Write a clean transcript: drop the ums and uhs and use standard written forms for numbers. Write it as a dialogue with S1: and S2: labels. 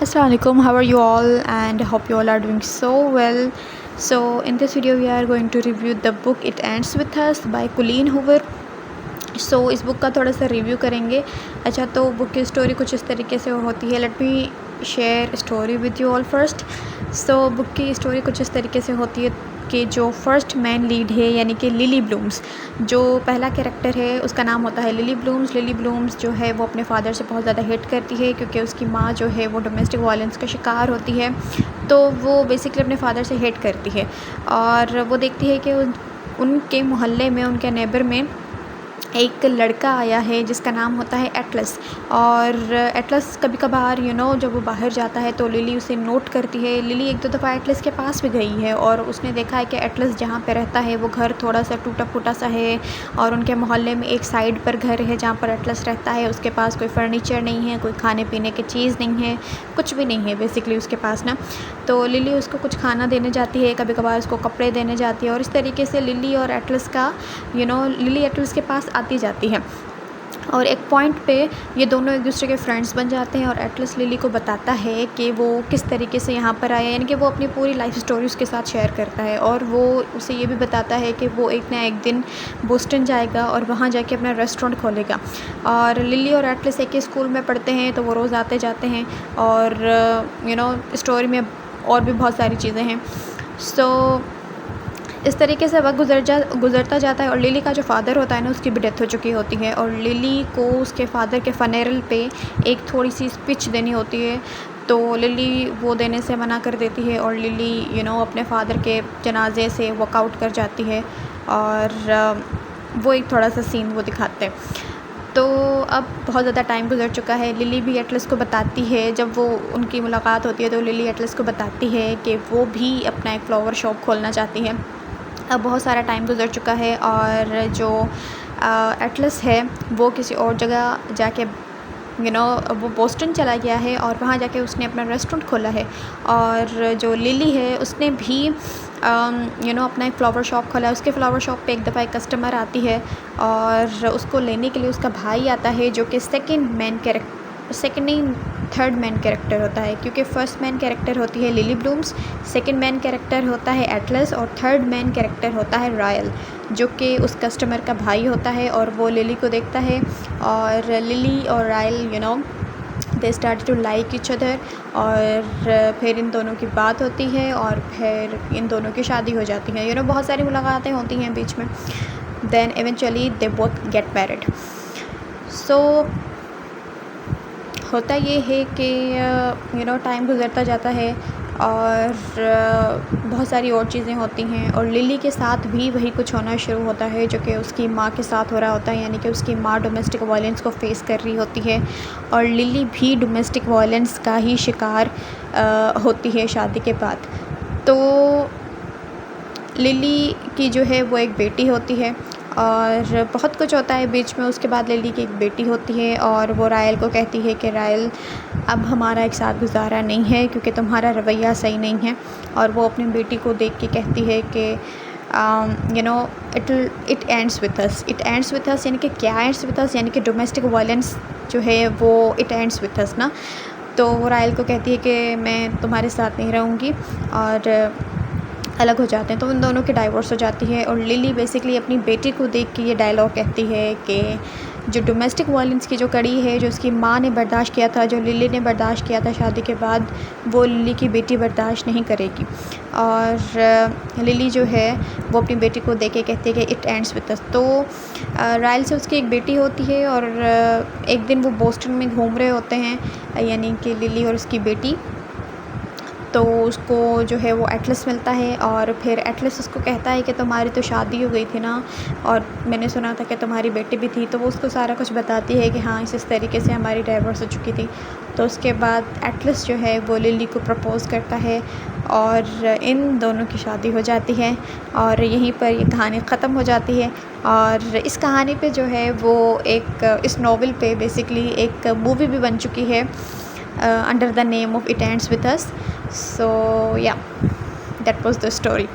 S1: Assalamualaikum, how are you all, and hope you all are doing so well. So in this video we are going to review the book It Ends With Us by Colleen Hoover. इस book का थोड़ा सा review करेंगे। अच्छा, तो book की story कुछ इस तरीके से होती है। Let me share story with you all first. Book की स्टोरी कुछ इस तरीके से होती है कि जो फर्स्ट मैन लीड है यानी कि लिली ब्लूम्स, जो पहला कैरेक्टर है उसका नाम होता है लिली ब्लूम्स। लिली ब्लूम्स जो है वो अपने फादर से बहुत ज़्यादा हेट करती है क्योंकि उसकी माँ जो है वो डोमेस्टिक वायलेंस का शिकार होती है। तो वो बेसिकली अपने फादर से हेट करती है और वो देखती है कि उनके मोहल्ले में, उनके नेबर में एक लड़का आया है जिसका नाम होता है एटलस। और एटलस कभी कभार जब वो बाहर जाता है तो लिली उसे नोट करती है। लिली एक दो दफ़ा एटलस के पास भी गई है और उसने देखा है कि एटलस जहाँ पे रहता है वो घर थोड़ा सा टूटा फूटा सा है और उनके मोहल्ले में एक साइड पर घर है जहाँ पर एटलस रहता है, उसके पास कोई फ़र्नीचर नहीं है, कोई खाने पीने की चीज़ नहीं है, कुछ भी नहीं है बेसिकली उसके पास ना। तो लिली उसको कुछ खाना देने जाती है, कभी कभार उसको कपड़े देने जाती है और इस तरीके से लिली और एटलस का लिली एटलस के पास आती जाती है। और एक पॉइंट पे ये दोनों एक दूसरे के फ्रेंड्स बन जाते हैं और एटलस लिली को बताता है कि वो किस तरीके से यहाँ पर आया, यानी कि वो अपनी पूरी लाइफ स्टोरी उसके साथ शेयर करता है। और वो उसे ये भी बताता है कि वो एक ना एक दिन बोस्टन जाएगा और वहाँ जाके अपना रेस्टोरेंट खोलेगा। और लिली और एटलस एक ही स्कूल में पढ़ते हैं तो वो रोज़ आते जाते हैं और स्टोरी में और भी बहुत सारी चीज़ें हैं। इस तरीके से वक्त गुज़रता जाता है और लिली का जो फ़ादर होता है ना, उसकी भी डेथ हो चुकी होती है और लिली को उसके फ़ादर के फनेरल पे एक थोड़ी सी स्पीच देनी होती है। तो लिली वो देने से मना कर देती है और लिली अपने फ़ादर के जनाजे से वॉकआउट कर जाती है और वो एक थोड़ा सा सीन वो दिखाते हैं। तो अब बहुत ज़्यादा टाइम गुजर चुका है। लिली भी एटलस को बताती है, जब वो उनकी मुलाकात होती है तो लिली एटलस को बताती है कि वो भी अपना एक फ्लावर शॉप खोलना चाहती है। अब बहुत सारा टाइम गुजर चुका है और जो एटलस है वो किसी और जगह जाके वो बोस्टन चला गया है और वहाँ जाके उसने अपना रेस्टोरेंट खोला है। और जो लिली है उसने भी अपना एक फ़्लावर शॉप खोला है। उसके फ़्लावर शॉप पे एक दफ़ा एक कस्टमर आती है और उसको लेने के लिए उसका भाई आता है जो कि सेकंड नहीं थर्ड मैन कैरेक्टर होता है, क्योंकि फर्स्ट मैन कैरेक्टर होती है Lily Blooms, second main character होता है एटलस और थर्ड मैन कैरेक्टर होता है रायल, जो कि उस कस्टमर का भाई होता है। और वो लिली को देखता है और लिली और Ryle they start to like each other और फिर इन दोनों की बात होती है और फिर इन दोनों की शादी हो जाती है। बहुत सारी मुलाकातें होती हैं बीच में। Then eventually they both get married. होता ये है कि टाइम गुज़रता जाता है और बहुत सारी और चीज़ें होती हैं और लिली के साथ भी वही कुछ होना शुरू होता है जो कि उसकी माँ के साथ हो रहा होता है, यानी कि उसकी माँ डोमेस्टिक वायलेंस को फ़ेस कर रही होती है और लिली भी डोमेस्टिक वायलेंस का ही शिकार होती है शादी के बाद। तो लिली की जो है वो एक बेटी होती है और बहुत कुछ होता है बीच में। उसके बाद लिली की एक बेटी होती है और वो रायल को कहती है कि रायल, अब हमारा एक साथ गुजारा नहीं है क्योंकि तुम्हारा रवैया सही नहीं है। और वो अपनी बेटी को देख के कहती है कि it ends with us. It ends with us यानी कि क्या एंड्स विथ अस, यानी कि डोमेस्टिक वायलेंस जो है वो इट एंड्स विथ अस ना। तो वो रायल को कहती है कि मैं तुम्हारे साथ नहीं रहूँगी और अलग हो जाते हैं। तो उन दोनों की डाइवोर्स हो जाती है और लिली बेसिकली अपनी बेटी को देख के ये डायलॉग कहती है कि जो डोमेस्टिक वायलेंस की जो कड़ी है, जो उसकी माँ ने बर्दाश्त किया था, जो लिली ने बर्दाश्त किया था शादी के बाद, वो लिली की बेटी बर्दाश्त नहीं करेगी। और लिली जो है वो अपनी बेटी को देख के कहती है कि इट एंड्स विथ अस। तो रायल से उसकी एक बेटी होती है और एक दिन वो बोस्टन में घूम रहे होते हैं, यानी कि लिली और उसकी बेटी। तो उसको जो है वो एटलस मिलता है और फिर एटलस उसको कहता है कि तुम्हारी तो शादी हो गई थी ना और मैंने सुना था कि तुम्हारी बेटी भी थी। तो वो उसको सारा कुछ बताती है कि हाँ, इस तरीके से हमारी डाइवोर्स हो चुकी थी। तो उसके बाद एटलस जो है वो लिली को प्रपोज़ करता है और इन दोनों की शादी हो जाती है और यहीं पर ये कहानी ख़त्म हो जाती है। और इस कहानी पे जो है वो इस नावल पे बेसिकली एक मूवी भी बन चुकी है under the name of It Ends With Us. So yeah, that was the story.